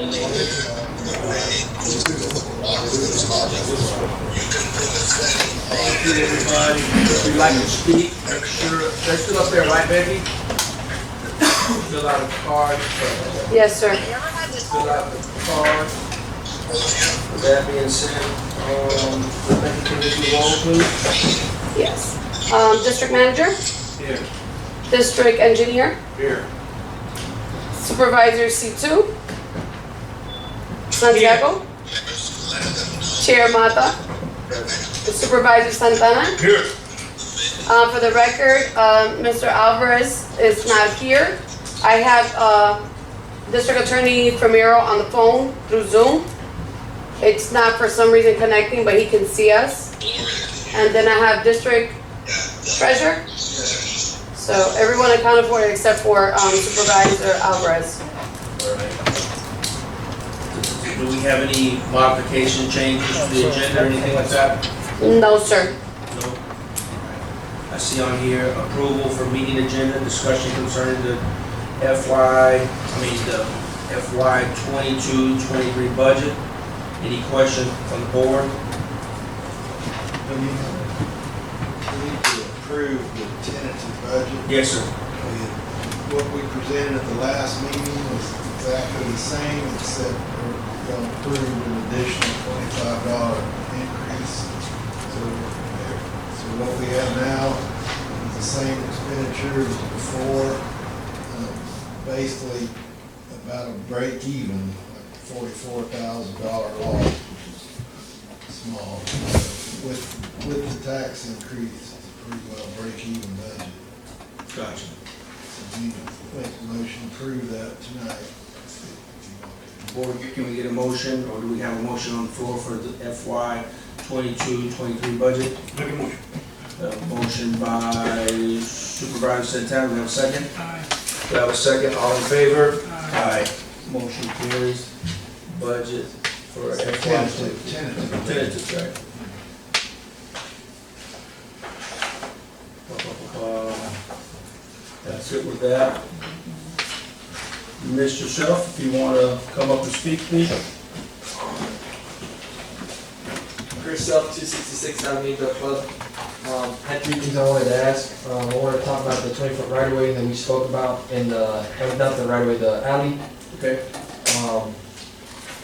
Thank you, everybody. If you'd like to speak, make sure, they're still up there, right, Becky? Fill out a card. Yes, sir. Fill out the card. With that being said, Becky, can you do roll, please? Yes. District manager, Here. district engineer, Here. supervisor C2, Santiago, Chair Mata, Supervisor Santana. Here. For the record, Mr. Alvarez is not here. I have District Attorney Primero on the phone through Zoom. It's not for some reason connecting, but he can see us. And then I have District Treasurer. So everyone accounted for except for Supervisor Alvarez. Do we have any modification changes to the agenda or anything like that? No, sir. No. I see on here approval for meeting agenda, discussion concerning the FY 22-23 budget. Any question from the board? We need to approve the tentative budget. Yes, sir. What we presented at the last meeting was exactly the same, except we're going to approve an additional $25 increase. So what we have now is the same expenditure as before, basically about a break even, like $44,000 loss, which is small. With the tax increase, it's pretty well break-even budget. Gotcha. So we need to make a motion to approve that tonight. Board, can we get a motion, or do we have a motion on the floor for the FY 22-23 budget? Make a motion. Motion by Supervisor Santana, we have a second? Aye. We have a second, all in favor? Aye. Motion carries. Budget for FY Tentative. Tentative, right? That's it with that. Mr. Shelf, if you want to come up and speak, please. Chris Self, 266 Alameda Club. Had three things I wanted to ask. I wanted to talk about the 20-foot right-of-way that we spoke about in the, not the right-of-way, the alley. Okay.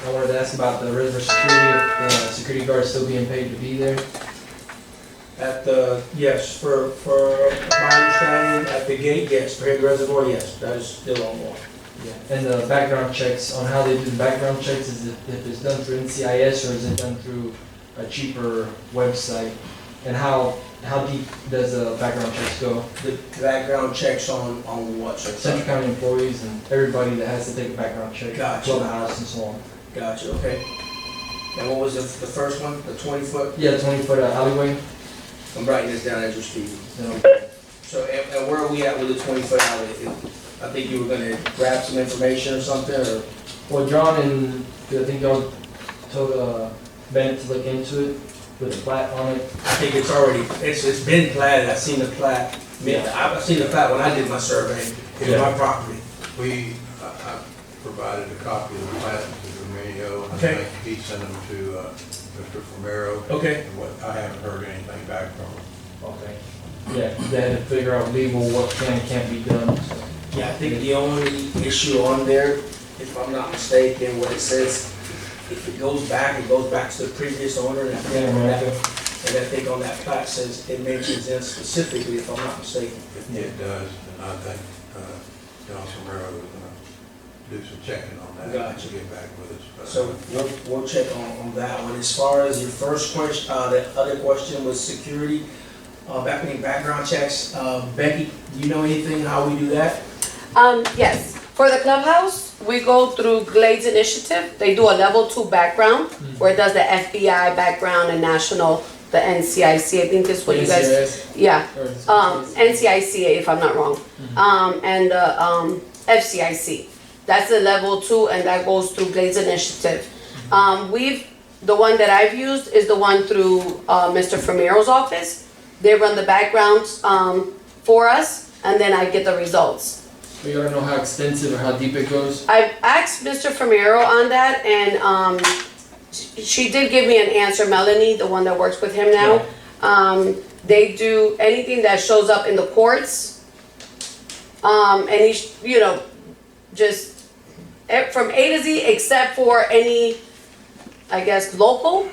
I wanted to ask about the reservoir security, if the security guard is still being paid to be there. At the, yes, for my understanding, at the gate, yes, for Hague Reservoir, yes, that is still ongoing. Yeah. And the background checks, on how they do the background checks, is it, if it's done through NCIS or is it done through a cheaper website? And how deep does the background checks go? The background checks on what, sir? Central County employees and everybody that has to take a background check. Gotcha. Clubhouse and so on. Gotcha, okay. And what was the first one, the 20-foot? Yeah, 20-foot alleyway. I'm writing this down as you're speaking. Okay. So, and where are we at with the 20-foot alleyway? I think you were gonna grab some information or something, or? Well, John and, I think y'all told Bennett to look into it with a plat on it. I think it's already, it's been platted, I've seen the plat. I've seen the plat when I did my survey, in my property. I provided a copy of the plat to Romeo. Okay. He sent them to Mr. Romero. Okay. And I haven't heard anything back from him. Okay. Yeah, they had to figure out legal what can and can't be done. So. Yeah, I think the only issue on there, if I'm not mistaken, what it says, if it goes back to the previous owner, and I think on that plat says, it mentions them specifically, if I'm not mistaken. If it does, then I think John Romero is gonna do some checking on that. Gotcha. And get back with us. So we'll check on that one. As far as your first question, the other question was security, background checks. Becky, do you know anything how we do that? Yes. For the clubhouse, we go through Glades Initiative. They do a level 2 background where it does the FBI background and national, the NCIC, I think is what you guys, NCIS? yeah. Or NCICA if I'm not wrong. And the FCIC. That's the level 2 and that goes through Glades Initiative. The one that I've used is the one through Mr. Firmero's office. They run the backgrounds for us and then I get the results. You don't know how extensive or how deep it goes? I've asked Mr. Famero on that, and she did give me an answer, Melanie, the one that works with him now. They do anything that shows up in the courts, any, you know, just from A to Z except for any, I guess, local,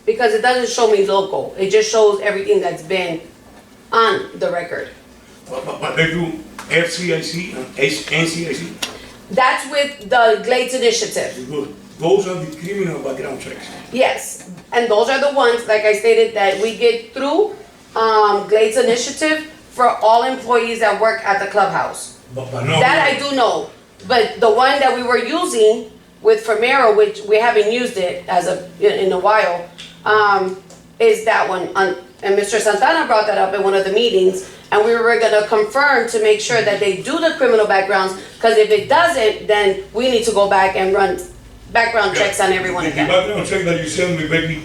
because it doesn't show me local. It just shows everything that's been on the record. But they do FCIC and NCIC, That's with the Glades Initiative. good. Those are the criminal background checks. Yes, and those are the ones, like I stated, that we get through Glades Initiative for all employees that work at the clubhouse. But no. That I do know, but the one that we were using with Famero, which we haven't used it as in a while, is that one. And Mr. Santana brought that up in one of the meetings, and we were gonna confirm to make sure that they do the criminal backgrounds, because if it doesn't, then we need to go back and run background checks on everyone The again. background check that you sent me, Becky,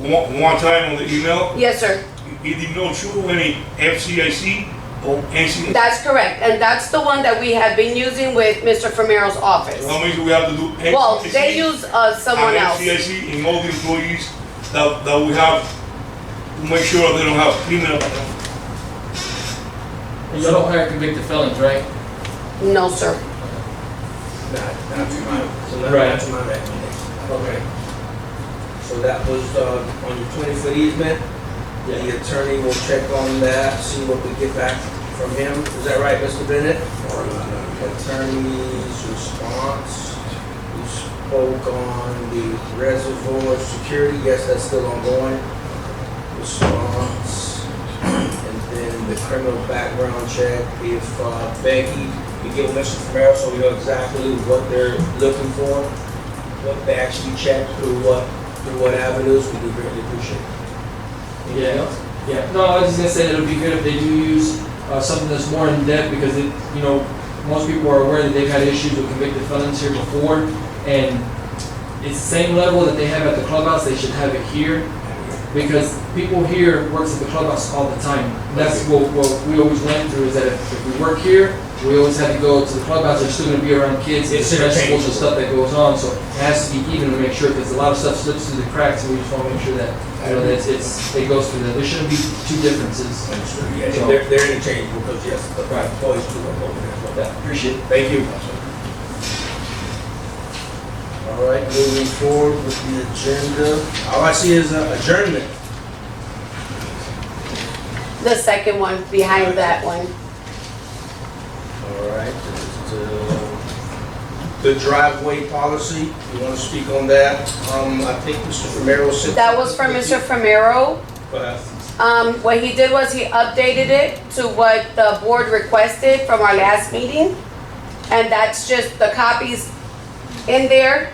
one time on the email, Yes, sir. it did not show any FCIC or NCIC. That's correct, and that's the one that we have been using with Mr. Framero's office. How many do we have to do NCIC? Well, they use someone and else. FCIC in all the employees that we have to make sure they don't have criminal background. And you don't hire convicted felons, right? No, sir. Not to my, Right. not to my recommendation. Okay. So that was, on your 20-foot easement. The attorney will check on that, see what we get back from him. Is that right, Mr. Bennett? Attorney's response. We spoke on the reservoir security. Yes, that's still ongoing. Response. And then the criminal background check. If Becky, you get with Mr. Famero so we know exactly what they're looking for, what they actually check through what avenues, we do greatly appreciate it. Anything else? Yeah, no, I was just gonna say that it'd be good if they do use something that's more in depth, because it, you know, most people are aware that they've had issues with convicted felons here before, and it's the same level that they have at the clubhouse, they should have it here, because people here works at the clubhouse all the time. That's what we always went through, is that if we work here, we always had to go to the clubhouse, they're still gonna be around kids, It's it's vegetables and interchangeable. stuff that goes on, so it has to be even to make sure, because a lot of stuff slips through the cracks, and we just wanna make sure that, you know, that it goes through that. There shouldn't be two differences. Understood. Yeah, So- they're interchangeable because yes, the Right. employees do work over there as well. Yeah, appreciate it. Thank you. All right, moving forward with the agenda. All I see is adjournment. The second one behind that one. All right, the driveway policy, you want to speak on that? I think Mr. Romero said. That was from Mr. Famero. What he did was he updated it to what the board requested from our last meeting. And that's just the copies in there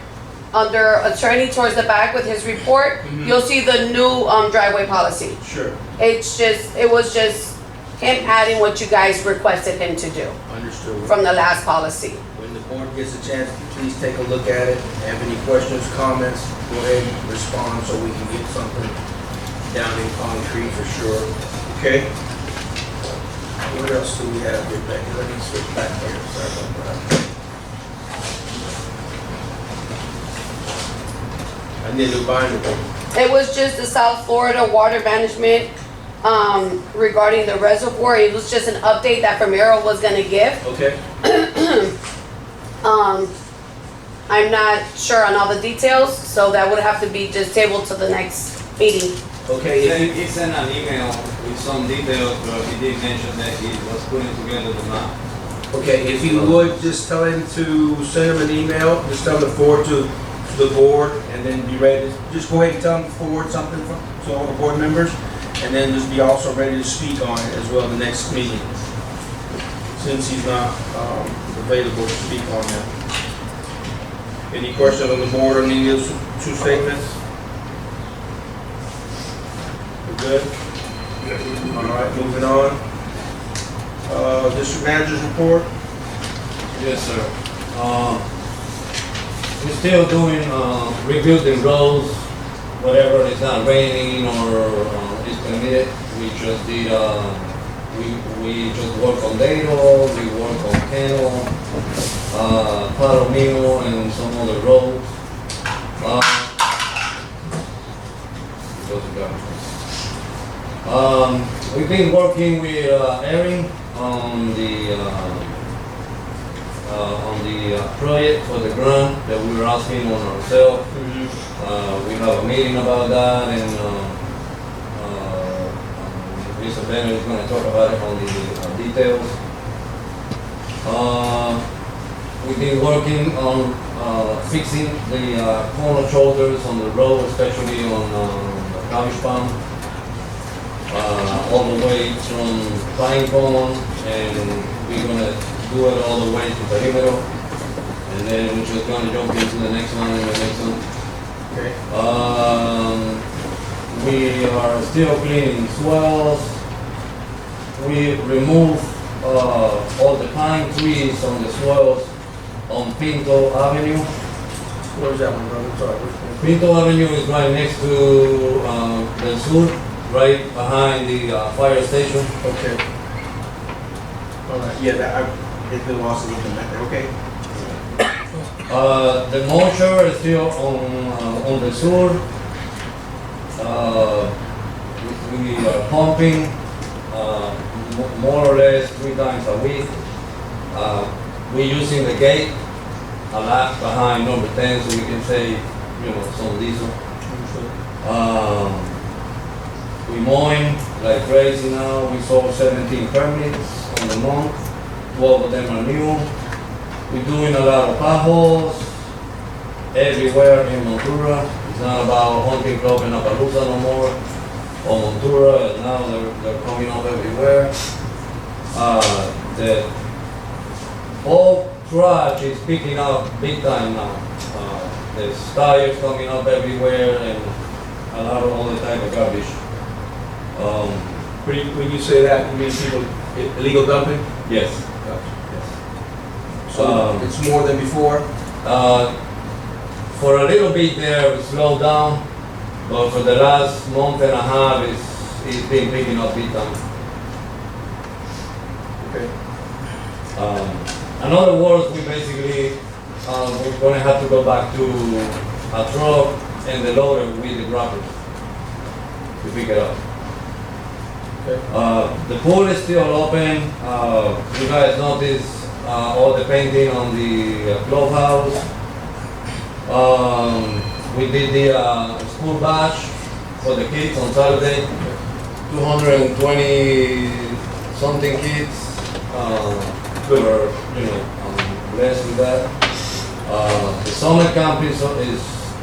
under attorney towards the back with his report. You'll see the new driveway policy. Sure, It was just him adding what you guys requested him to do understood. from the last policy. When the board gets a chance, please take a look at it. Have any questions, comments, go ahead and respond so we can get something down in concrete for sure. Okay? What else do we have here, Becky? Let me switch back here. Sorry about that. I need a binder. It was just the South Florida Water Management regarding the reservoir. It was just an update that Primero was gonna give. Okay? I'm not sure on all the details, so that would have to be just tabled to the next meeting. Okay, if you, He sent an email with some details, but he did mention that he was putting together the map. okay, if you would, just tell him to send him an email, just tell him to forward to the board, and then be ready, just go ahead and tell him to forward something to all the board members, and then just be also ready to speak on it as well the next meeting, since he's not available to speak on that. Any questions on the board on any of those two statements? We're good? All right, moving on. District manager's report? Yes, sir. We're still doing, rebuilding roads, whatever it's not raining or is permitted. We just did, we just work on Dado, we work on Kennel, Palomino, and some other roads. We've been working with Erin on the project for the grant that we were asking on ourselves. We have a meeting about that, and Mr. Bennett is going to talk about it on the details. We've been working on fixing the corner shoulders on the road, especially on the Cabbage Palm. All the way from Pine Cone, and we're gonna do it all the way to Perimeter, and then we're just gonna jump into the next one and the next one. Okay. We are still cleaning swells. We remove all the pine trees on the swells on Pinto Avenue. Where's that one, brother? Sorry. which one? Pinto Avenue is right next to the Sur, right behind the fire station. Okay. All right, yeah, it's been a while since we've been back there, okay? The moisture is still on the Sur. We are pumping more or less 3 times a week. We're using the gate a lot behind number 10, so we can save, some diesel. We mowing like crazy now. We sold 17 permits on the month. 12 of them are new. We're doing a lot of potholes everywhere in Montura. It's not about Hunting Club and Appaloosa no more. Or Montura, now they're coming up everywhere. The whole trash is picking up big time now. There's tires coming up everywhere and a lot of other type of garbage. When you say that, you mean people illegal dumping? Yes. So it's more than before? For a little bit there, we slowed down, but for the last month and a half, it's been picking up big time. Okay. In other words, we basically, we're gonna have to go back to a truck and the loader with the grabber to pick it up. Okay. The pool is still open. You guys notice all the painting on the clubhouse. We did the school bash for the kids on Saturday. 220 something kids were, blessed with that. The summer camp is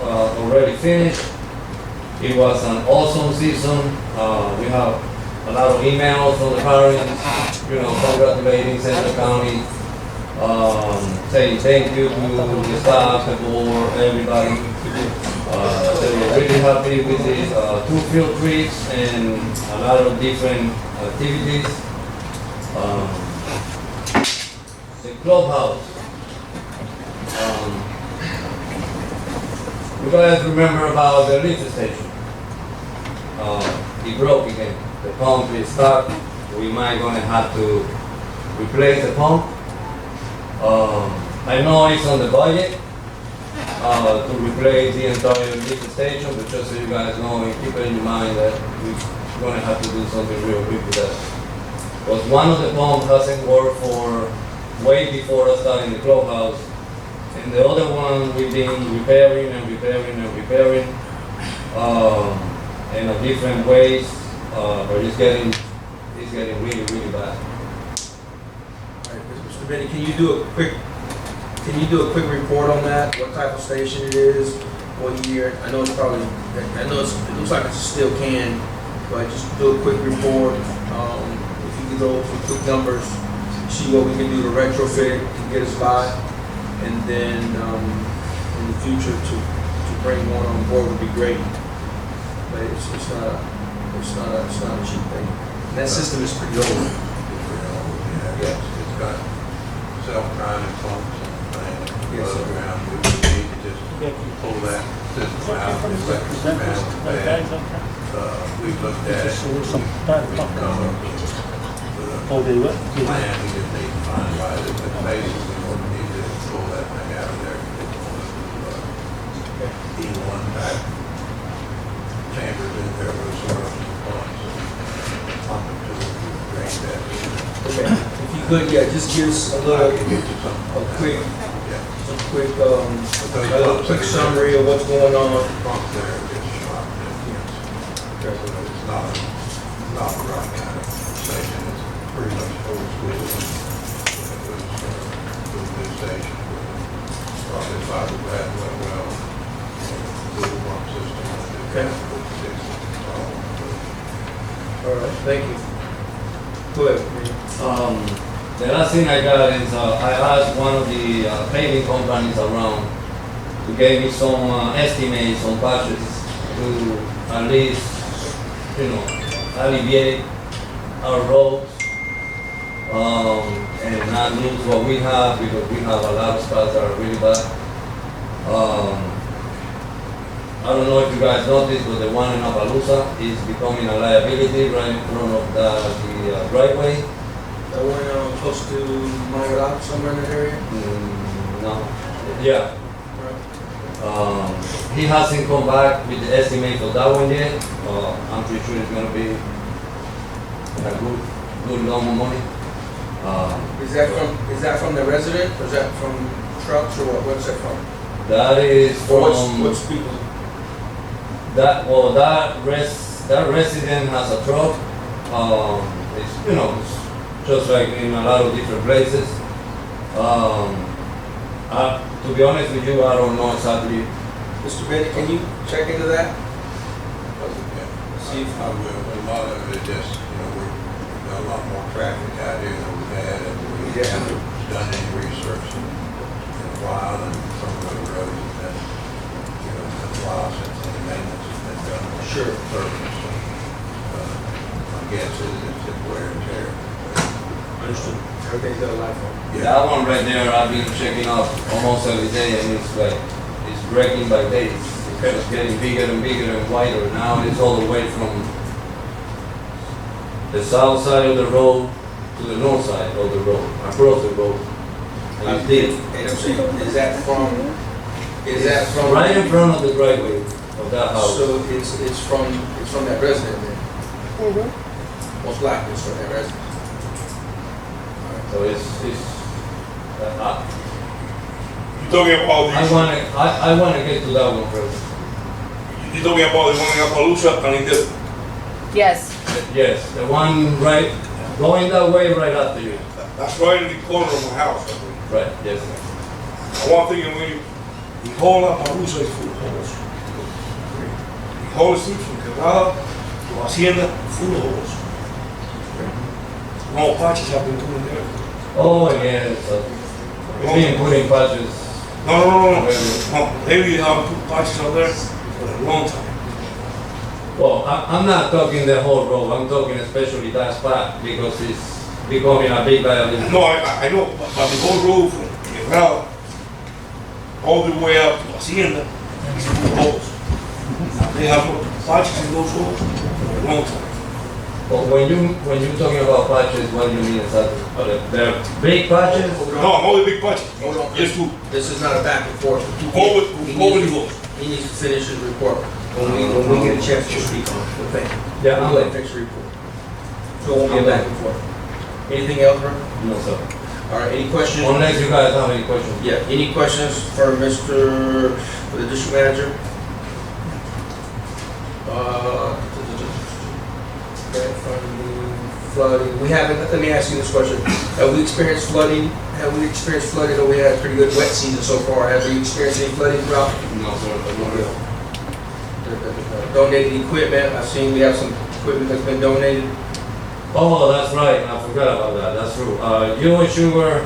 already finished. It was an awesome season. We have a lot of emails from the parents, congratulating Central County, saying thank you to the staff, the board, everybody. They were really happy with the 2 field trips and a lot of different activities. The clubhouse. You guys remember about the lift station? It broke again. The pump is stuck. We might gonna have to replace the pump. I know it's on the budget to replace the entire lift station, but just so you guys know, and keep it in mind that we're gonna have to do something real quick with that. Because one of the pumps hasn't worked for way before us starting the clubhouse, and the other one we've been repairing in a different ways, but it's getting really, really bad. All right, Mr. Benny, can you do a quick report on that? What type of station it is, what year? I know it looks like it's a steel can, but just do a quick report. If you could go through quick numbers, see what we can do to retrofit it to get us by, and then in the future to bring one on board would be great. But it's not a cheap thing. And that system is pretty old. Yes, it's got self-driving pumps and Yes, sir. above ground. We need to just pull that system out, the electric panel bad. We've looked at it, we've come up with Oh, they what? plan, we just need to finalize it, but basically what we need to do is pull that thing out of there. E1 back chambers in there with sort of pump it to drain that. Okay, if you could, yeah, just give us a I little, can get you something. a quick, Yeah. a quick summary of what's going on. Pump there is shot. It's not the right kind of station, it's pretty much old school. It was a new station, probably fiberglass, well, little pump system. Okay. All right, thank you. Go ahead. The last thing I got is, I asked one of the paving companies around to give me some estimates on patches to at least, alleviate our roads, and not lose what we have, because we have a lot of spots that are really bad. I don't know if you guys noticed, but the one in Appaloosa is becoming a liability right in front of the driveway. That one close to Mayoral, somewhere in that area? No. Yeah. He hasn't come back with the estimate for that one yet. I'm pretty sure it's gonna be a good lump of money. Is that from the resident, or is that from trucks, or what? What's that from? That is Or from what's people? that resident has a truck. It's just like in a lot of different places. To be honest with you, I don't know exactly. Mr. Bennett, can you check into that? See if, I will, a lot of it just, we've got a lot more traffic out here than we've had, and we haven't done any research in a while, and some of the roads have been, it's been a while since any maintenance has been done on Sure. surface. So, my guess is it's just wear and tear. understood. Everything's got a life on it. That one right there, I've been checking out almost every day, and it's breaking by days. It's just getting bigger and bigger and wider. Now it's all the way from the south side of the road to the north side of the road, across the road. And it's deep. And I'm saying, is that from? Right in front of the driveway of that house. So it's from that resident then? Mm-hmm. Most likely it's from that resident. So it's You talking about I wanna get to that one first. you talking about the one in Appaloosa and in the, Yes. Yes, the one right, going that way right after you. that's right in the corner of my house. Right, yes. One thing, the whole Appaloosa is full of holes. The whole street from Quebrada to Hacienda, full of holes. No patches have been doing there. Oh, yes. We've been putting patches. No. Maybe they have put patches out there for a long time. Well, I'm not talking the whole road, I'm talking especially that spot, because it's becoming a big liability. No, I know, but the whole road from Quebrada all the way up to Hacienda is full of holes. They have put patches in those holes for a long time. But when you're talking about patches, what do you mean exactly? They're big patches? No, not the big patches, Hold on. just to This is not a back and forth. cover He the needs- holes. He needs to finish his report. When we get a chance to speak on it, thank you. Yeah, Go I'm ahead, like, finish your report. So it won't be a back and forth. Anything else, Bert? no, sir. All right, any questions? Unless you guys have any questions. Yeah, any questions for for the district manager? Grant funding, flooding, we haven't, let me ask you this question. Have we experienced flooding? Have we experienced flooding, or we had a pretty good wet season so far? Have we experienced any flooding throughout? No, sir. Donated equipment, I've seen we have some equipment that's been donated. Oh, that's right, I forgot about that, that's true. U.S. Sugar,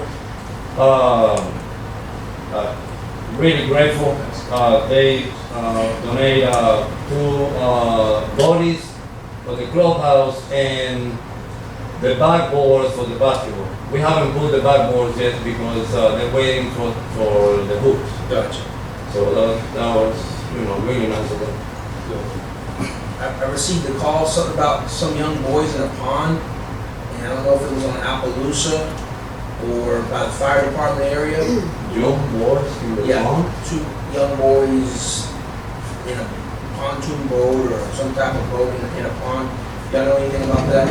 really grateful. They donate 2 bodies for the clubhouse and the backboards for the basketball. We haven't put the backboards yet because they're waiting for the hoops. Gotcha. So that was, really nice of them. I received a call, something about some young boys in a pond, and I don't know if it was on Appaloosa or by the fire department area. Young boys in the Yeah, town? 2 young boys in a pontoon boat or some type of boat in a pond. Y'all know anything about that?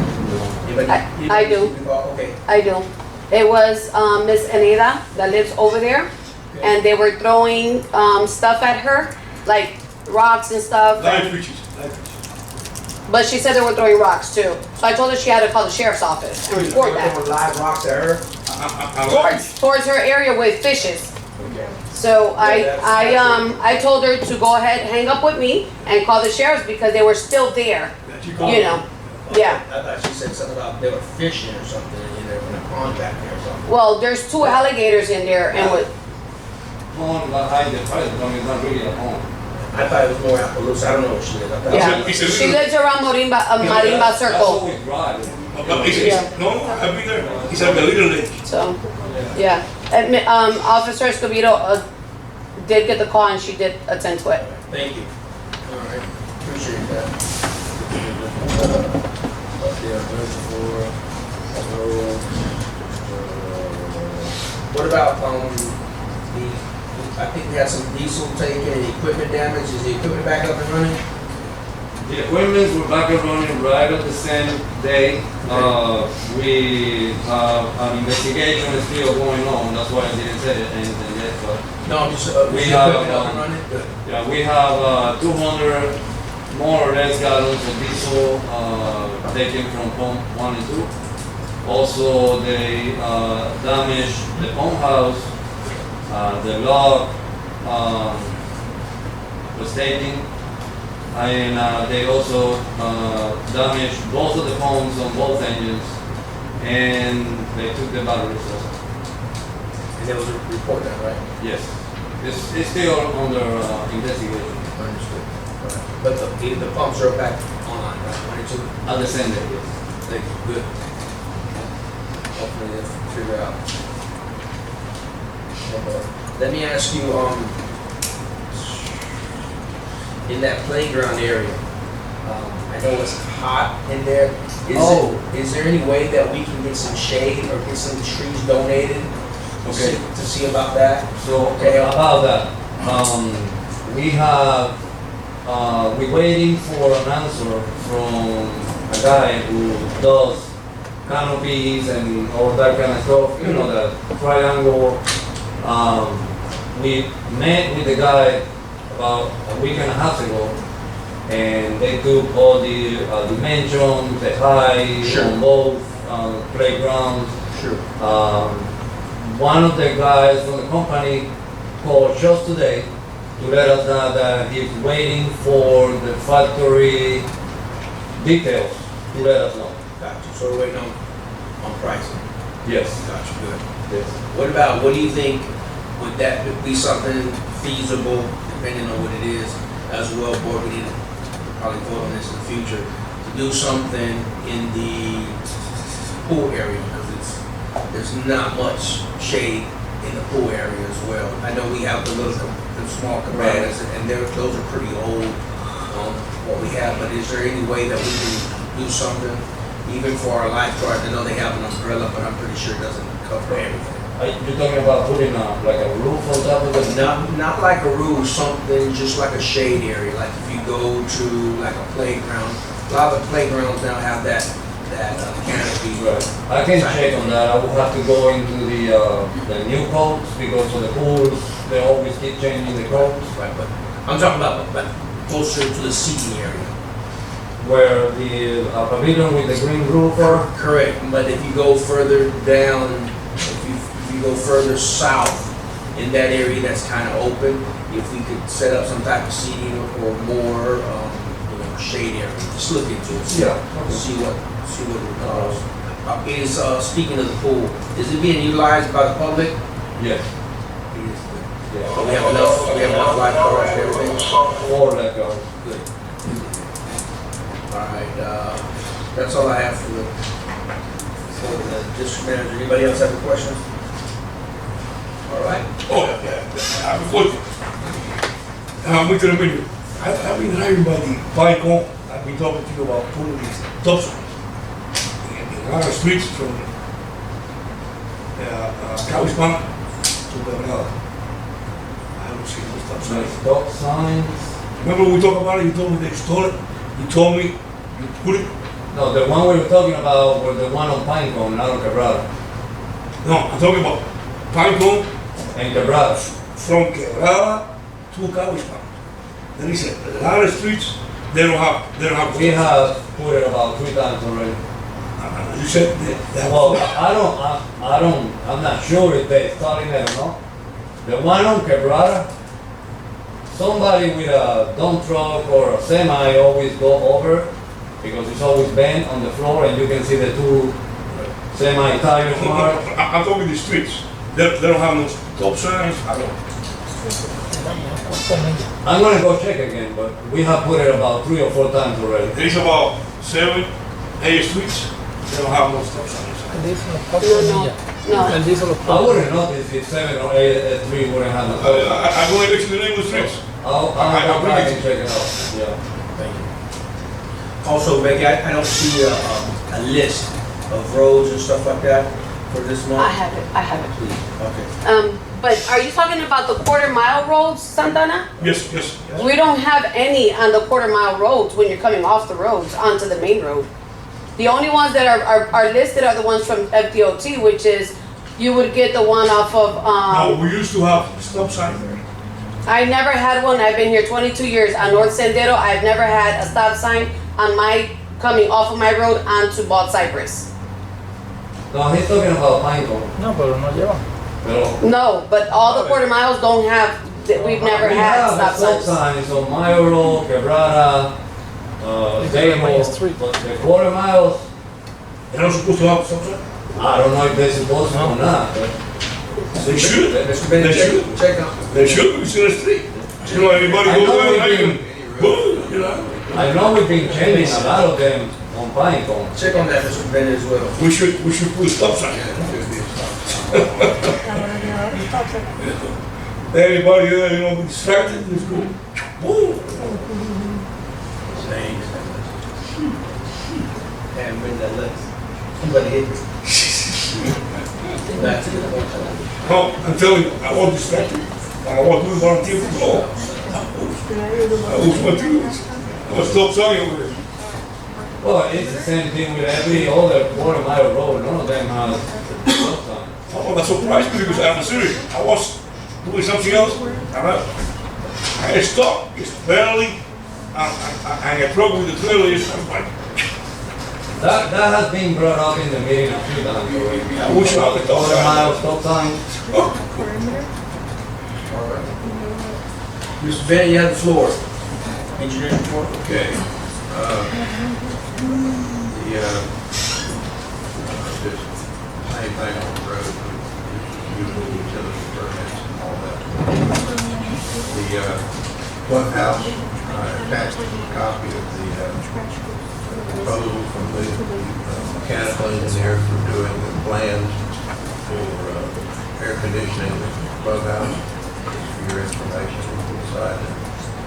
Anybody- I do. Okay. I do. It was Miss Anita that lives over there, and they were throwing stuff at her, like rocks and stuff. Live pictures, live pictures. But she said they were throwing rocks too. So I told her she had to call the sheriff's office and report that. Throwing live rocks at her. Towards her area with fishes. Okay. So Yeah, I told her to go ahead, hang up with me, and call the sheriffs because they were still there. That you call. You know. Yeah. I thought she said something about they were fishing or something in there in a pond back there or something. Well, there's 2 alligators in there, and with Home, but I, the fire department is not really at home. I thought it was more Appaloosa. I don't know what she is. I thought yeah, It's a she little- lives around Marimba That's Circle. always dry. No, I've been there. It's like a little lake. So, yeah. And, Officer Escobedo did get the call and she did attend to it. Thank you. All right, appreciate that. What about, I think we had some diesel taken and equipment damage. Is the equipment back up and running? The equipment were back and running right at the same day. We have an investigation is still going on, that's why I didn't say anything yet, but No, I'm just, We is the have, equipment up and running? Good. yeah, we have 200 more or less gallons of diesel taken from pump 1 and 2. Also, they damaged the pump house, the lock was taken, and they also damaged both of the pumps on both engines, and they took the batteries also. And there was a report now, right? Yes, it's still under investigation Understood. All right. But the pumps are back online, right? 22? at the same day, yes. Thank you, good. Hopefully they'll figure out. Okay. Let me ask you, in that playground area, I know it's hot in there. Is there any way that we can get some shade or get some trees donated? Okay. To see about that? So Okay. about that, we have, we're waiting for an answer from a guy who does canopies and all that kind of stuff, you know, the triangle. We met with the guy about a week and a half ago, and they took all the dimensions, the height Sure. on both playgrounds. Sure. One of the guys from the company called just today to let us know that he's waiting for the factory details to let us know. Gotcha. So we're waiting on pricing. Yes. Gotcha, good. Yes. What do you think, would that be something feasible, depending on what it is, as well, board, we need to probably vote on this in the future, to do something in the pool area, because there's not much shade in the pool area as well. I know we have the small cabanas, and those are pretty old, what we have, but is there any way that we can do something, even for our lifeguards? I know they have an umbrella, but I'm pretty sure it doesn't cover everything. You're talking about putting like a roof on top of it? Not like a roof, something just like a shade area, like if you go to like a playground. A lot of the playgrounds now have that canopy. Right. I can check on that. I will have to go into the new codes because for the pools, they always keep changing the codes. Right, but I'm talking about like closer to the seating area. Where the pavilion with the green roof are. Correct, but if you go further down, if you go further south in that area that's kind of open, if we could set up some type of seating or more, shade area, just look into it. See what it would cost. Speaking of the pool, is it being utilized by the public? Yes. So we have enough lifeguards and everything? 4 lifeguards. Good. All right, that's all I have for the district manager. Anybody else have any questions? All right. Oh, before, we to the video. I've been hired by the Vicon. I've been talking to you about putting these topsoil. a lot of streets from Cowboys Pond to Quebrada. I haven't seen those stop The signs. stop signs, Remember we talked about it, you told me they stole it, you told me you put it, no, the one we were talking about was the one on Pinecone, not on Quebrada. no, I'm talking about Pinecone And Quebrada. from Quebrada to Cowboys Pond. Then he said, a lot of streets, they don't have. We have put it about 3 times already. You said that. Well, I'm not sure if they're starting it or not. The one on Quebrada, somebody with a dump truck or a semi always go over because it's always bent on the floor and you can see the 2 semi tires marked. I'm talking the streets. They don't have no stop signs. I don't. I'm gonna go check again, but we have put it about 3 or 4 times already. There's about 7, 8 streets. They don't have no stop signs. No. I wouldn't notice if 7 or 8, 3 wouldn't have the stop sign. I'm going to let you the name of the streets. I'll I'll go bring back it. and check it out. Yeah. Thank you. Also, Becky, I don't see a list of roads and stuff like that for this month. I have it. Okay. But are you talking about the quarter-mile roads, Santana? Yes. We don't have any on the quarter-mile roads when you're coming off the roads onto the main road. The only ones that are listed are the ones from FDOT, which is, you would get the one off of, No, we used to have stop sign there. I never had one. I've been here 22 years on North Sendero. I've never had a stop sign on coming off of my road onto Bald Cypress. No, he's talking about Pinecone. No, pero no lleva. Pero No, but all the quarter miles don't have, we've never we had have stop stop signs. signs on Mayo Road, Quebrada, It's on Main Dable, Street. but the quarter miles, They're not supposed to have stop sign. I don't know if they're supposed to or not, but They should. Mr. Bennett, They should. check out. They should, because it's in the street. You know, everybody I goes know there we and do. boom, you know. I know we've been changing a lot of them on Pinecone. Check on that, Mr. Bennett, as well. We should put a stop sign. Everybody there, you know, distracted, it's cool. Boom. Thanks. And bring that list. Somebody hit me. That's it. No, I'm telling you, I was distracted. And I was doing volunteer for the law. I was my duties. I was stop sign over there. Well, it's the same thing with every other quarter mile road, none of them have stop signs. Oh, that surprised me because I'm serious. I was doing something else, and I stopped. It's barely, and I trouble with the trailer. It's like, That has been brought up in the meeting a few times already. I wish I could talk Quarter mile about stop sign. Mr. Bennett, you have the floor. Engineering report. Okay. Just same thing on the road, usual utility permits and all that. The clubhouse, attached a copy of the proposal from the mechanical engineer for doing the plans for air conditioning the clubhouse. For your information, we decided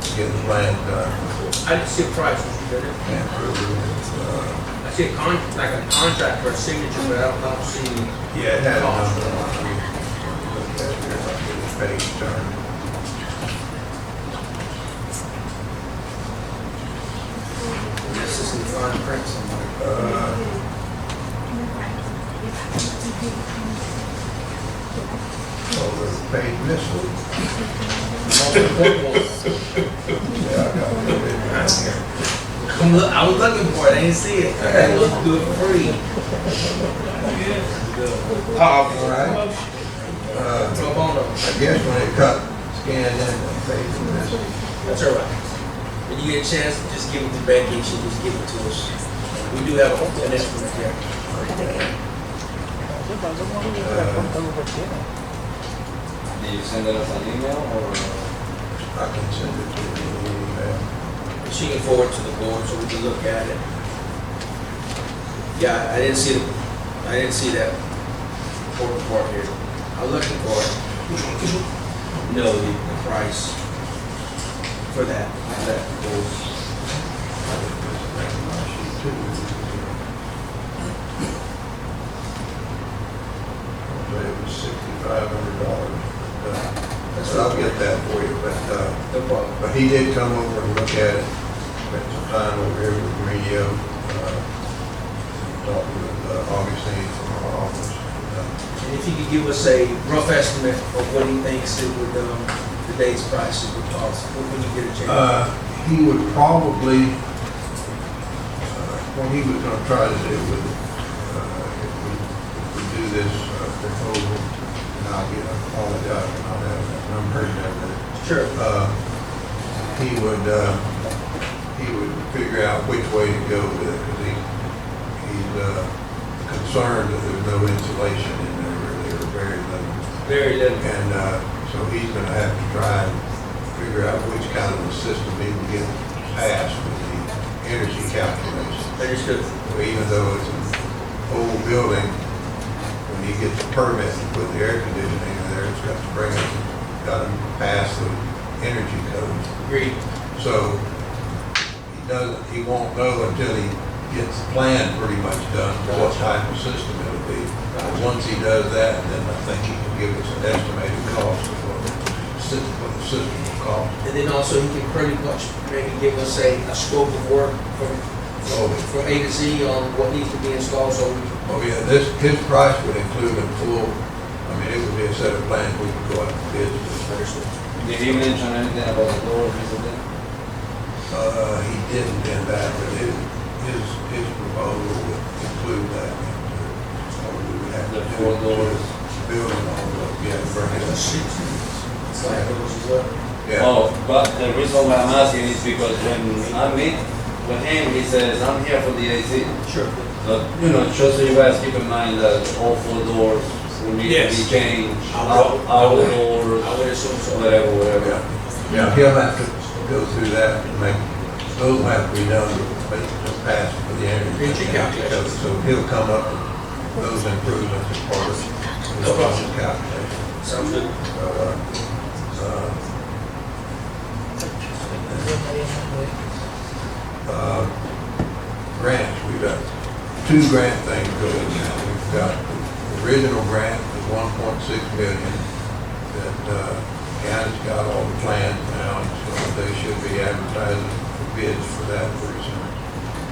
to get the plans done. I didn't see a price, Mr. Bennett. And for, I see like a contract for a signature, but I don't see. yeah, it had a number on it. Look at here, I'll get the page turned. This is in fine print somewhere. Over the page missing. Yeah, I got it down here. I was looking for it, I didn't see it. I had to look do it for free. All right. Pro bono. I guess when it cut, scanned in, the page was missing. That's all right. When you get a chance, just give it to Becky, and she'll just give it to us. We do have an estimate here. Did you send us an email or? I can send it to you in an email. She can forward to the board so we can look at it. Yeah, I didn't see that report here. I'm looking for it. No, the price for that goes. $500. So I'll get that for you, No problem. but he did come over and look at it, spent some time over here with Radio, talking with Augustine from our office. And if you could give us a rough estimate of what he thinks it would, today's prices would cost, when you get a chance. He would probably, what he was gonna try to do with, if we do this proposal, and I apologize for not having that number in there, but Sure. he would figure out which way to go with it, because he's concerned that there's no insulation in there, really, or very little. Very little. And so he's gonna have to try and figure out which kind of a system he can get passed with the energy calculation. Understood. So even though it's an old building, when he gets a permit to put the air conditioning in there, it's got to bring it, got to pass the energy code. Agreed. So he won't know until he gets the plan pretty much done, what type of system it'll be. And once he does that, then I think he can give us an estimated cost of what the system will cost. And then also he can pretty much maybe give us a scope of work from A to Z on what needs to be installed, so we can. Oh, yeah, his price would include a full, I mean, it would be a set of plans we could go out and bid. Understood. Did he mention anything about the doors, Mr. He didn't in that, but his proposal would include that. So we would have The to four doors. build them all up, yeah, bring it up. It's like those as well. Yeah, Oh, but the reason why I'm asking is because when I meet with him, he says, I'm here for the AC. Sure. But, just so you guys keep in mind that all four doors will need to be Yes. changed. I Our would- doors, I would assume so. whatever. yeah, he'll have to go through that and make, those will have to be done, but to pass for the energy. Energy calculation. So he'll come up with those improvements as part of his No problem. calculation. Sounds good. Grants, we've got two grant things going now. We've got the original grant of 1.6 million that county's got all the plans now, so they should be advertising for bids for that pretty soon.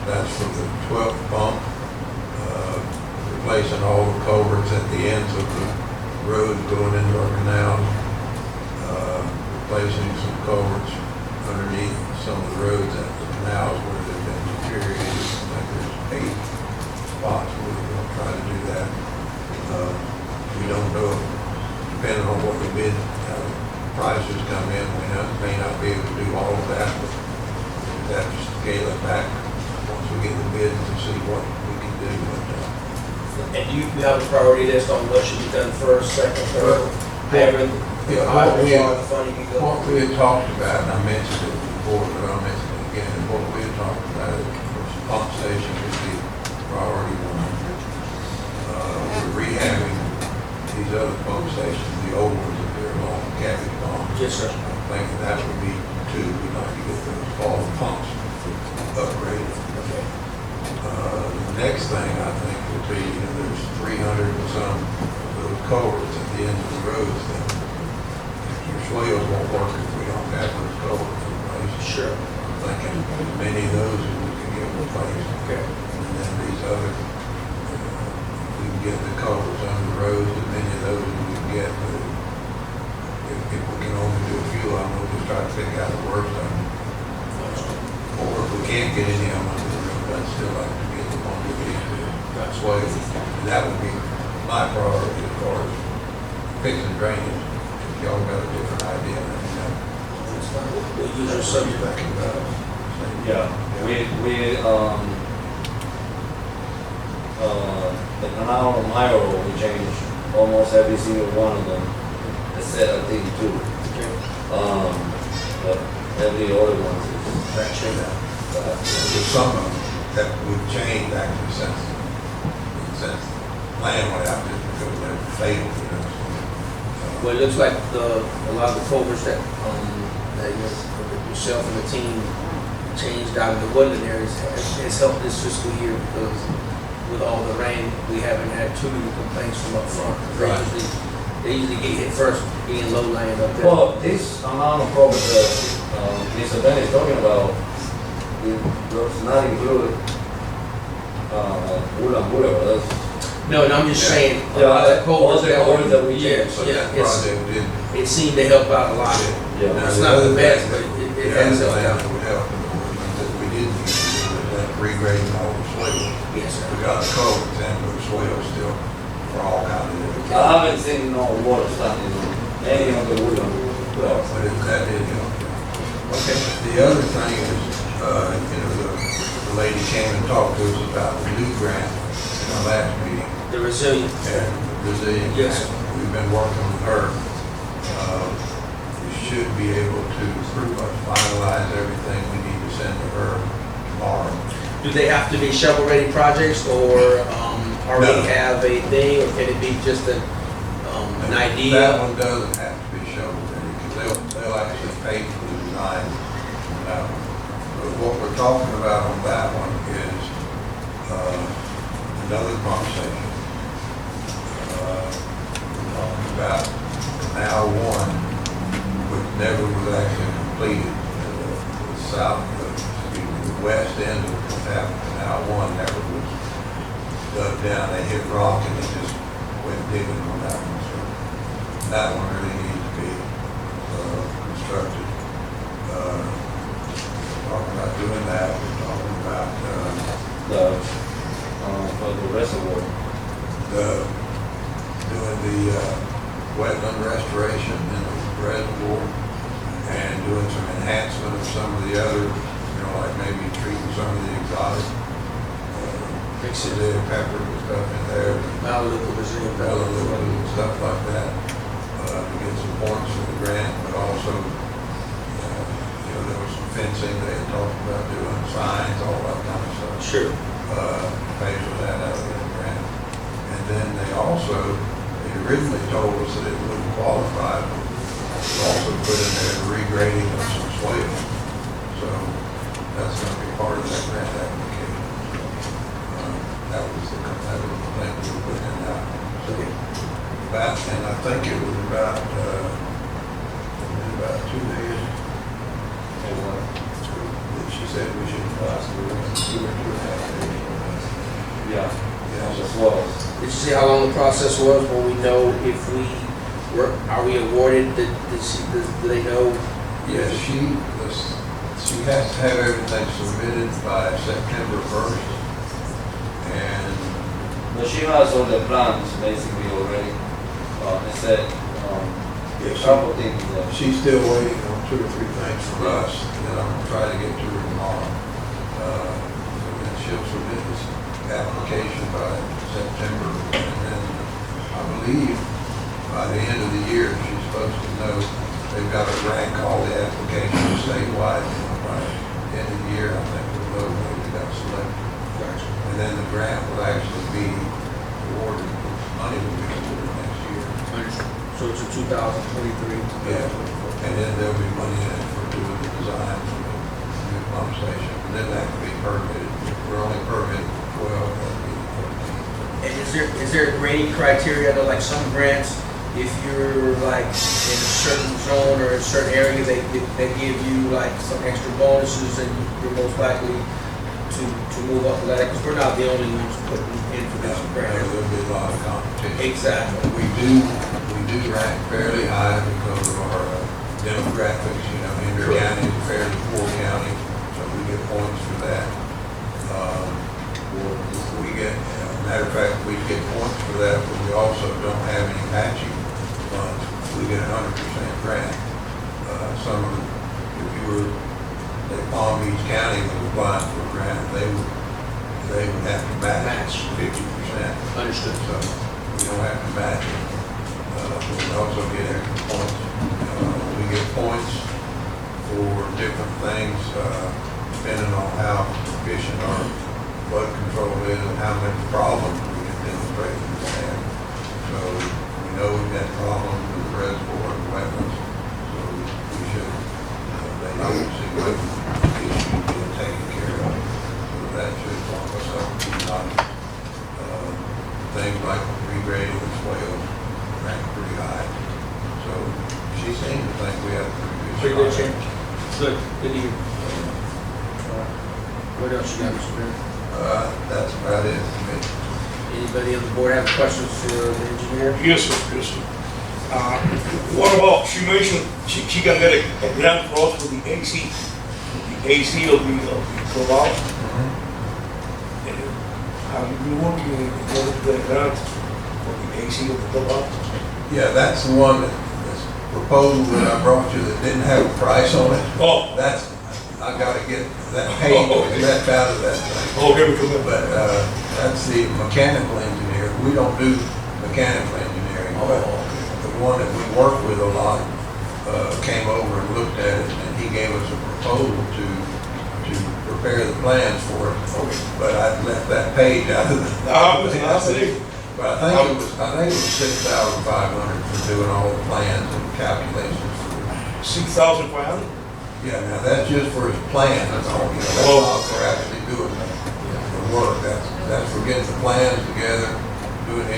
That's for the 12th pump, replacing all the culverts at the ends of the roads going into our canals, replacing some culverts underneath some of the roads at the canals where they've been deteriorated. I think there's 8 spots where we're gonna try to do that. We don't know, depending on what the bid, prices come in, we may not be able to do all of that, but we have to scale it back once we get the bids to see what we can do. And you have a priority list on what should be done first, second, third? However, Yeah, however far the funding can go. What we had talked about, and I mentioned it before, but I'll mention it again, and what we had talked about is pump station would be priority one. We're rehabbing these other pump stations, the old ones that are along Cabbage Pond. Yes, sir. I'm thinking that would be 2, we'd like to get those, all the pumps upgraded. Okay. The next thing I think would be, there's 300 and some of those culverts at the end of the roads that your swales won't work if we don't have those culverts in place. Sure. I'm thinking as many of those as we can get replaced. Okay. And then these other, we can get the culverts under the roads, as many of those as we can get, but if we can only do a few of them, we'll just try to figure out the worst of them. Or if we can't get any of them under the road, I'd still like to get them under the swales. And that would be my priority as far as fixing drainage. If y'all got a different idea, let me know. That's fine. We'll use your subject. Yeah, the canal on my road, we changed almost every single one of them, except I think 2. But every other one is That should have. bad. There's some of them that would change actually since land went out, just because they're fatal, Well, it looks like a lot of the culverts that yourself and the team changed out in the woodland areas has helped this fiscal year because with all the rain, we haven't had too many complaints from up front. Right. Usually They usually get hit first, being low lying up there. Well, this amount of coverage that Mr. Ben is talking about, it does not include Woodland Boulevard. That's No, I'm just saying, a Yeah, lot of the all culverts the that culverts that we yeah, use. So yeah, that it's, project did. it seemed to help out a lot. Yeah. Now, it's not the best, but it The has other helped thing out. that would help in the woodlands that we didn't use was that regrading all the swales. Yes, sir. We got the culverts and the swales still for all kinds of different. I haven't seen no water standing on any of the Woodland Well, Boulevard. but that did help. Okay. The other thing is, the lady came and talked to us about the new grant in our last meeting. The resilient. And Brazilian. Yes. We've been working with her. We should be able to pretty much finalize everything we need to send to her tomorrow. Do they have to be shovel-ready projects, or already No. have a thing, or can it be just an That idea? one doesn't have to be shoveled, because they'll actually pay for the design on that one. But what we're talking about on that one is, another conversation. We're talking about Canal One, which never was actually completed. The west end of Canal One never was dug down. They hit rock and they just went digging on that one. So that one really needs to be constructed. Talking about doing that, we're talking about For the reservoir. doing the wetland restoration in the reservoir and doing some enhancement of some of the other, like maybe treating some of the exotic the pepper and stuff in there. Malibu, Brazilian, Malibu. And stuff like that, to get some points for the grant, but also, there was some fencing they had talked about doing, signs, all that kind of stuff. Sure. Pays for that out of the grant. And then they originally told us that it wouldn't qualify, but they also put in there regrading of some swales. So that's gonna be part of that grant application. That was the thing we were putting in that. So and I think it was about 2 days. She said we should possibly do it 2.5 days. Yeah. Yeah, On the so- swells. Did you see how long the process was? Will we know if are we awarded? Do they know? Yes, she has to have everything submitted by September 1st. And But she has all the plans basically already. They said, a couple things that she's still waiting on 2 or 3 things from us that I'm gonna try to get to her tomorrow. And she'll submit this application by September. And then I believe by the end of the year, she's supposed to know, they've got to rank all the applications statewide. By the end of the year, I think we'll know when we got selected. And then the grant will actually be awarded, money will be awarded next year. So it's a 2023. Yeah, and then there'll be money in it for doing the design for the new pump station. And then that can be permitted. We're only permitted for 12, that'll be 13. And is there a grading criteria? I know like some grants, if you're like in a certain zone or a certain area, they give you like some extra bonuses, and you're most likely to move up the ladder, because we're not the only ones putting in for this grant. There'll be a lot of competition. Exactly. We do rank fairly high because of our demographics. Henry County is a fairly poor county, so we get points for that. We get, matter of fact, we get points for that, but we also don't have any matching funds. We get 100% grant. Some of them, if you were, Palm Beach County was applying for a grant, they would have to match 50%. Understood. So we don't have to match it. We also get extra points. We get points for different things, depending on how efficient our flood control is and how many problems we can demonstrate we have. So we know we've got problems with the reservoir and wetlands, so we should, they need to see what issues being taken care of. So that should bump us up to things like regrading the swales rank pretty high. She seemed to think we had a Pretty pretty good good shape. shot. Good, good to hear. What else you got, Mr. Mayor? That's about it for me. Anybody on the board have questions for the engineer? Yes, sir, yes, sir. What about, she mentioned she can get a grant for us for the AC of the clubhouse. Have you been working on the grant for the AC of the clubhouse? Yeah, that's the one this proposal that I brought you that didn't have a price on it. Oh, That's, I gotta get that page left out of that thing. oh, here we go. But, that's the mechanical engineer. We don't do mechanical engineering, but the one that we work with a lot, came over and looked at it, and he gave us a proposal to prepare the plans for it. But I left that page out of the. I see. But I think it was 6,500 for doing all the plans and calculations. 6,500? Yeah, now that's just for his plan, that's all, you know, that's not for actually doing the work. That's for getting the plans together, doing the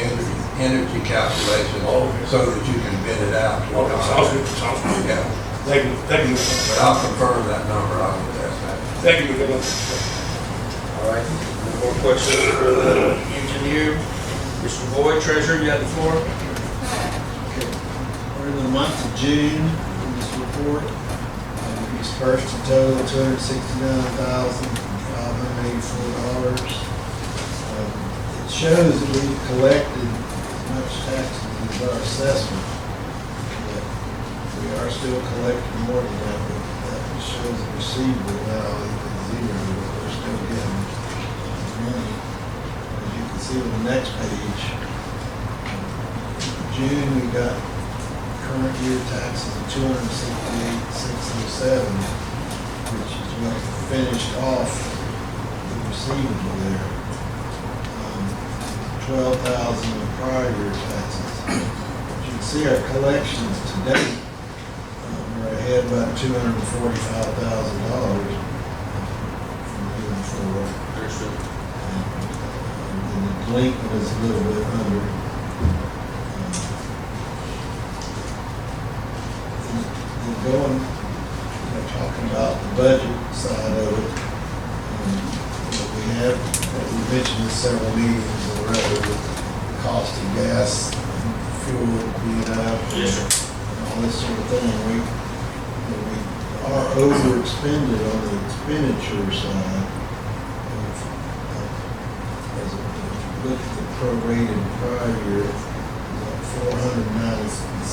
energy calculations, so that you can bid it out. Oh, sounds good, sounds good. Yeah, Thank you, but I'll confirm that number, I'll get that. thank you, Mr. Mayor. All right, no more questions for the engineer. Mr. Boyd, treasurer, you have the floor. We're in the month of June, in this report, we dispersed a total of $269,584. It shows that we've collected as much taxes as our assessment, but we are still collecting more than that, but that shows the receivable now is zero, but we're still getting money. As you can see on the next page, June, we got current year taxes of $268,607, which is what finished off the receivable there. 12,000 of prior year taxes. As you can see, our collections to date, we're ahead about $245,000 from moving forward. Understood. And the delinquent is a little bit under. Going, talking about the budget side of it, we have, we mentioned in several meetings already, with the cost of gas, fuel being up, Yes, sir. and all this sort of thing. We are overexpended on the expenditure side. As if you look at the prorated prior year,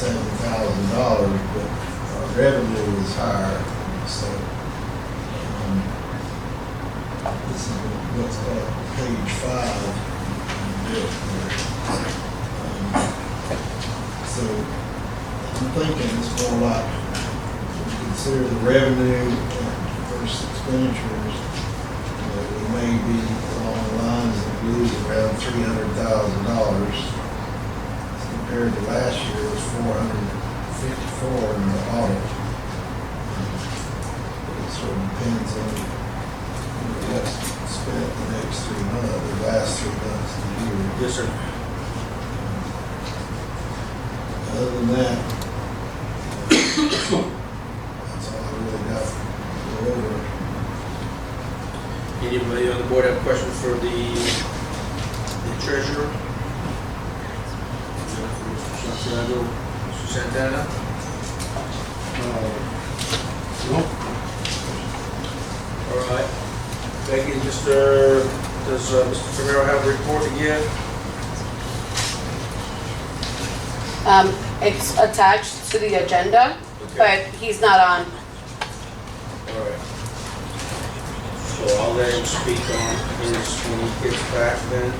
$497,000, but our revenue is higher, so this is what's called page 5. So I'm thinking it's more like, when you consider the revenue versus expenditures, we may be along the lines of losing around $300,000 compared to last year. It was 454 in the audit. It sort of depends on what's spent the next 3 months, the last 3 months of the year. Yes, sir. Other than that, that's all I really got to go over. Anybody on the board have questions for the treasurer? Mr. Santiago, Mr. Santana? No. All right. Becky, does Mr. Primero have a report to give? It's attached to the agenda, but he's not on. All right. So I'll let him speak on his, when he gets back then.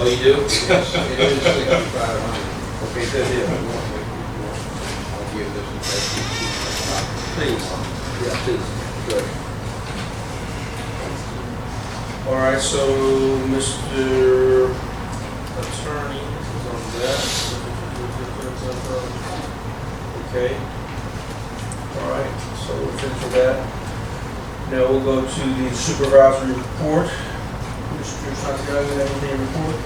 Oh, you do? Yes, it is 6,500. Okay, good deal. I'll give this to Becky. Please. Yeah, please. Good. All right, so Mr. Attorney is on that. Okay. All right, so we're finished with that. Now we'll go to the supervisory report. Mr. Santiago, you have anything to report?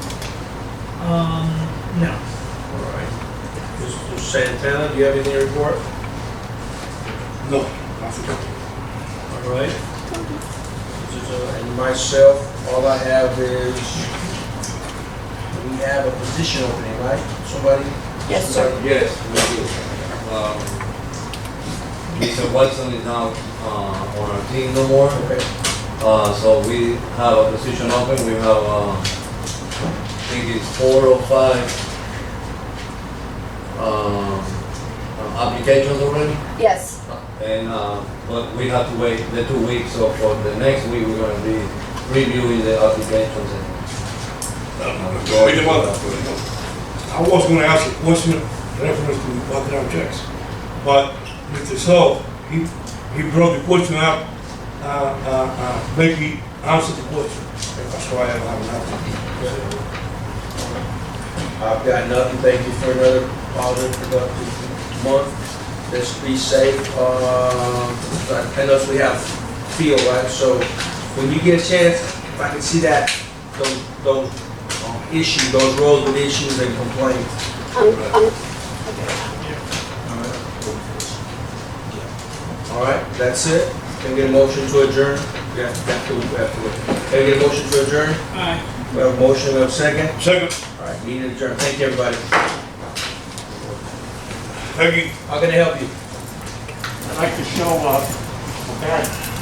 No. All right. Mr. Santana, do you have anything to report? No, I forgot. All right. And myself, all I have is, we have a position opening, right? Somebody? Yes, sir. Yes, we do. Mr. Watson is now on our team no more. Okay. So we have a position open. We have, I think it's 4 or 5 applications already. Yes. And, but we have to wait the 2 weeks. So for the next week, we're going to be reviewing the applications and Wait a minute. I was gonna ask a question in reference to background checks, but Mr. Saul, he brought the question up, maybe answer the question. That's why I don't have nothing. I've got nothing. Thank you for another positive, productive month. Let's be safe. I know we have field, right? So when you get a chance, if I can see that, those issues, those roads with issues and complaints. All right, that's it. Can I get a motion to adjourn? Yeah, Can I get a motion to adjourn? Aye. We have a motion, we have a second. Second, All right, meeting adjourned. Thank you, everybody. thank you. How can I help you? I'd like to show, that,